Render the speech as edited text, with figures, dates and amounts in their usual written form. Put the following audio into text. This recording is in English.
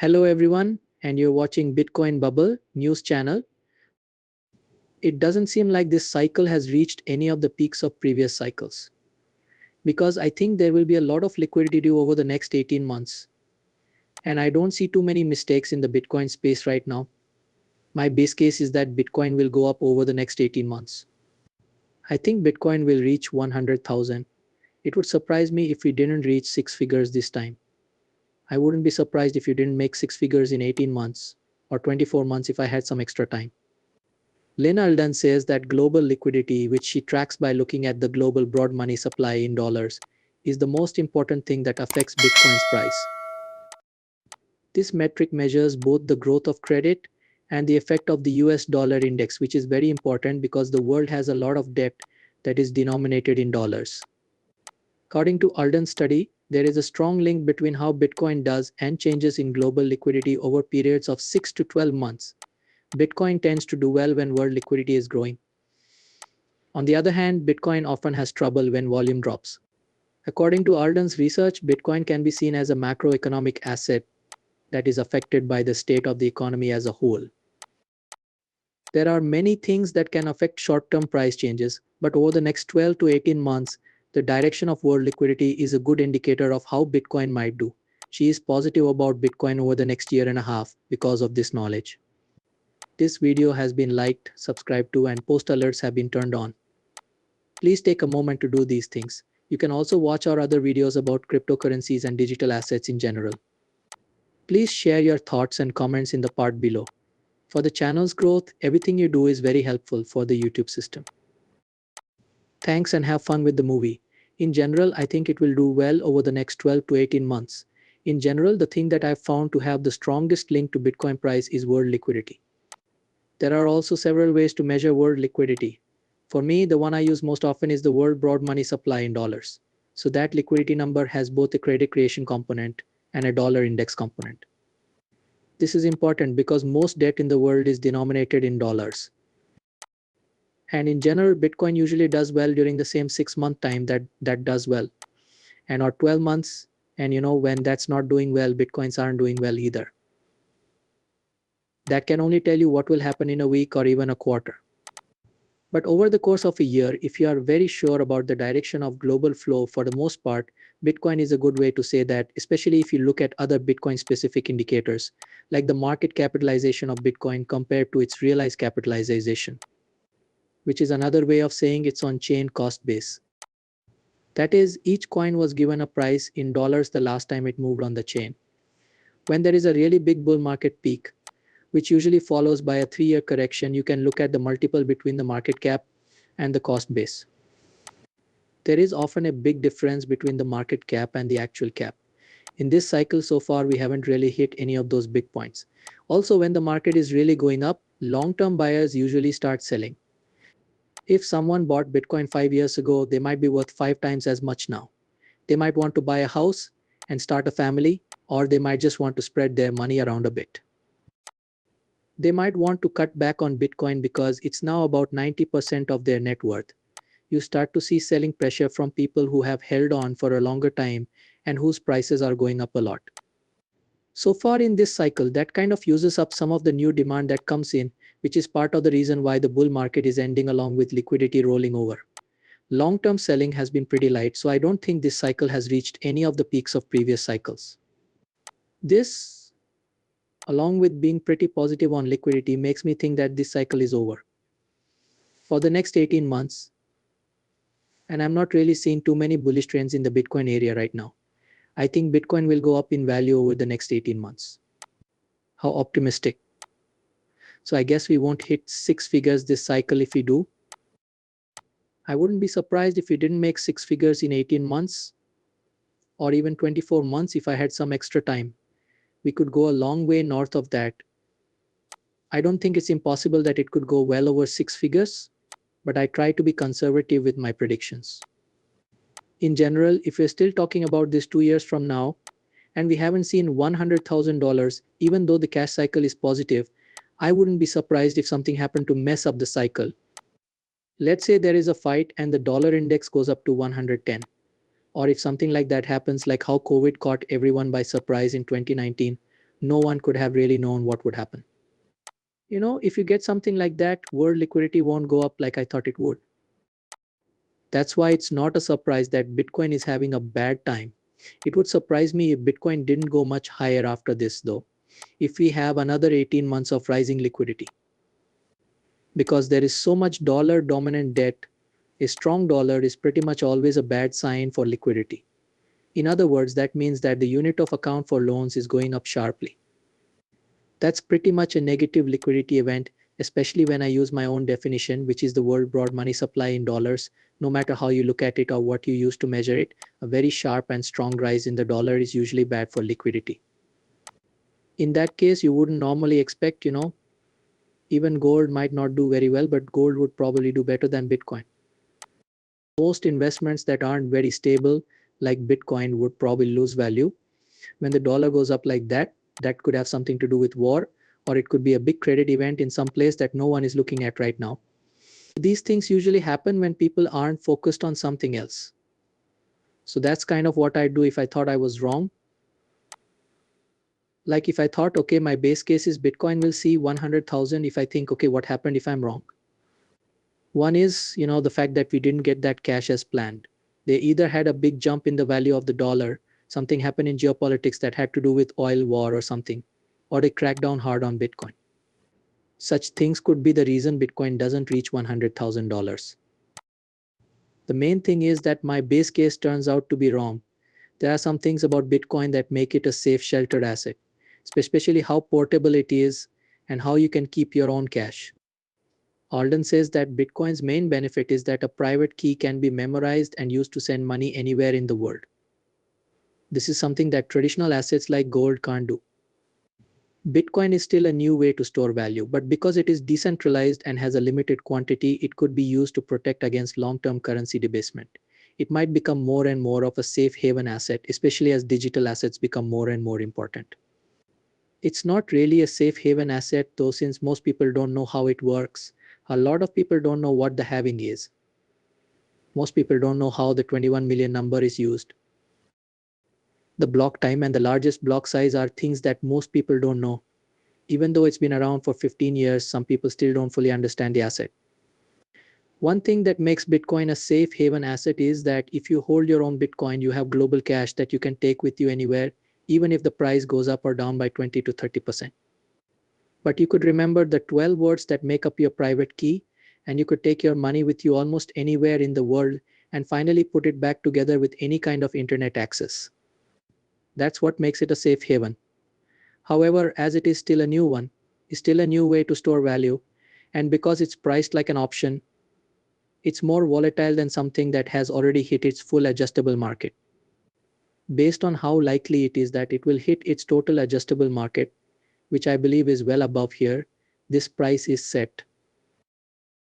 Hello everyone, and you're watching Bitcoin Bubble news channel. It doesn't seem like this cycle has reached any of the peaks of previous cycles because I think there will be a lot of liquidity over the next 18 months. And I don't see too many mistakes in the Bitcoin space right now. My base case is that Bitcoin will go up over the next 18 months. I think Bitcoin will reach 100,000. It would surprise me if we didn't reach six figures this time. I wouldn't be surprised if you didn't make six figures in 18 months or 24 months if I had some extra time. Lyn Alden says that global liquidity, which she tracks by looking at the global broad money supply in dollars, is the most important thing that affects Bitcoin's price. This metric measures both the growth of credit and the effect of the US dollar index, which is very important because the world has a lot of debt that is denominated in dollars. According to Alden's study, there is a strong link between how Bitcoin does and changes in global liquidity over periods of 6 to 12 months. Bitcoin tends to do well when world liquidity is growing. On the other hand, Bitcoin often has trouble when volume drops. According to Alden's research, Bitcoin can be seen as a macroeconomic asset that is affected by the state of the economy as a whole. There are many things that can affect short-term price changes, but over the next 12 to 18 months, the direction of world liquidity is a good indicator of how Bitcoin might do. She is positive about Bitcoin over the next year and a half because of this knowledge. This video has been liked, subscribed to, and post alerts have been turned on. Please take a moment to do these things. You can also watch our other videos about cryptocurrencies and digital assets in general. Please share your thoughts and comments in the part below. For the channel's growth, everything you do is very helpful for the YouTube system. Thanks and have fun with the movie. In general, I think it will do well over the next 12 to 18 months. In general, the thing that I've found to have the strongest link to Bitcoin price is world liquidity. There are also several ways to measure world liquidity. For me, the one I use most often is the world broad money supply in dollars. So that liquidity number has both a credit creation component and a dollar index component. This is important because most debt in the world is denominated in dollars. And in general, Bitcoin usually does well during the same 6-month time that does well. And or 12 months, and when that's not doing well, Bitcoins aren't doing well either. That can only tell you what will happen in a week or even a quarter. But over the course of a year, if you are very sure about the direction of global flow, for the most part, Bitcoin is a good way to say that, especially if you look at other Bitcoin specific indicators, like the market capitalization of Bitcoin compared to its realized capitalization, which is another way of saying its on-chain cost base. That is, each coin was given a price in dollars the last time it moved on the chain. When there is a really big bull market peak, which usually follows by a 3-year correction, you can look at the multiple between the market cap and the cost base. There is often a big difference between the market cap and the actual cap. In this cycle so far, we haven't really hit any of those big points. Also, when the market is really going up, long-term buyers usually start selling. If someone bought Bitcoin 5 years ago, they might be worth 5 times as much now. They might want to buy a house and start a family, or they might just want to spread their money around a bit. They might want to cut back on Bitcoin because it's now about 90% of their net worth. You start to see selling pressure from people who have held on for a longer time and whose prices are going up a lot. So far in this cycle, that kind of uses up some of the new demand that comes in, which is part of the reason why the bull market is ending along with liquidity rolling over. Long-term selling has been pretty light, so I don't think this cycle has reached any of the peaks of previous cycles. This, along with being pretty positive on liquidity, makes me think that this cycle is over. For the next 18 months, and I'm not really seeing too many bullish trends in the Bitcoin area right now. I think Bitcoin will go up in value over the next 18 months. How optimistic. So I guess we won't hit 6 figures this cycle. If we do, I wouldn't be surprised if we didn't make 6 figures in 18 months or even 24 months if I had some extra time. We could go a long way north of that. I don't think it's impossible that it could go well over 6 figures, but I try to be conservative with my predictions. In general, if we're still talking about this 2 years from now, and we haven't seen $100,000, even though the cash cycle is positive, I wouldn't be surprised if something happened to mess up the cycle. Let's say there is a fight and the dollar index goes up to 110. Or if something like that happens, like how COVID caught everyone by surprise in 2019, no one could have really known what would happen. If you get something like that, world liquidity won't go up like I thought it would. That's why it's not a surprise that Bitcoin is having a bad time. It would surprise me if Bitcoin didn't go much higher after this, though, if we have another 18 months of rising liquidity. Because there is so much dollar dominant debt, a strong dollar is pretty much always a bad sign for liquidity. In other words, that means that the unit of account for loans is going up sharply. That's pretty much a negative liquidity event, especially when I use my own definition, which is the world broad money supply in dollars. No matter how you look at it or what you use to measure it, a very sharp and strong rise in the dollar is usually bad for liquidity. In that case, you wouldn't normally expect, even gold might not do very well, but gold would probably do better than Bitcoin. Most investments that aren't very stable, like Bitcoin, would probably lose value. When the dollar goes up like that, that could have something to do with war, or it could be a big credit event in some place that no one is looking at right now. These things usually happen when people aren't focused on something else. So that's kind of what I'd do if I thought I was wrong. Like if I thought, okay, my base case is Bitcoin will see 100,000. If I think, okay, what happened if I'm wrong? One is, the fact that we didn't get that cash as planned. They either had a big jump in the value of the dollar, something happened in geopolitics that had to do with oil war or something, or they cracked down hard on Bitcoin. Such things could be the reason Bitcoin doesn't reach $100,000. The main thing is that my base case turns out to be wrong. There are some things about Bitcoin that make it a safe sheltered asset, especially how portable it is and how you can keep your own cash. Alden says that Bitcoin's main benefit is that a private key can be memorized and used to send money anywhere in the world. This is something that traditional assets like gold can't do. Bitcoin is still a new way to store value, but because it is decentralized and has a limited quantity, it could be used to protect against long-term currency debasement. It might become more and more of a safe haven asset, especially as digital assets become more and more important. It's not really a safe haven asset though, since most people don't know how it works. A lot of people don't know what the halving is. Most people don't know how the 21 million number is used. The block time and the largest block size are things that most people don't know. Even though it's been around for 15 years, some people still don't fully understand the asset. One thing that makes Bitcoin a safe haven asset is that if you hold your own Bitcoin, you have global cash that you can take with you anywhere, even if the price goes up or down by 20 to 30%. But you could remember the 12 words that make up your private key, and you could take your money with you almost anywhere in the world and finally put it back together with any kind of internet access. That's what makes it a safe haven. However, as it is still a new one, is still a new way to store value, and because it's priced like an option, it's more volatile than something that has already hit its full adjustable market. Based on how likely it is that it will hit its total adjustable market, which I believe is well above here, this price is set.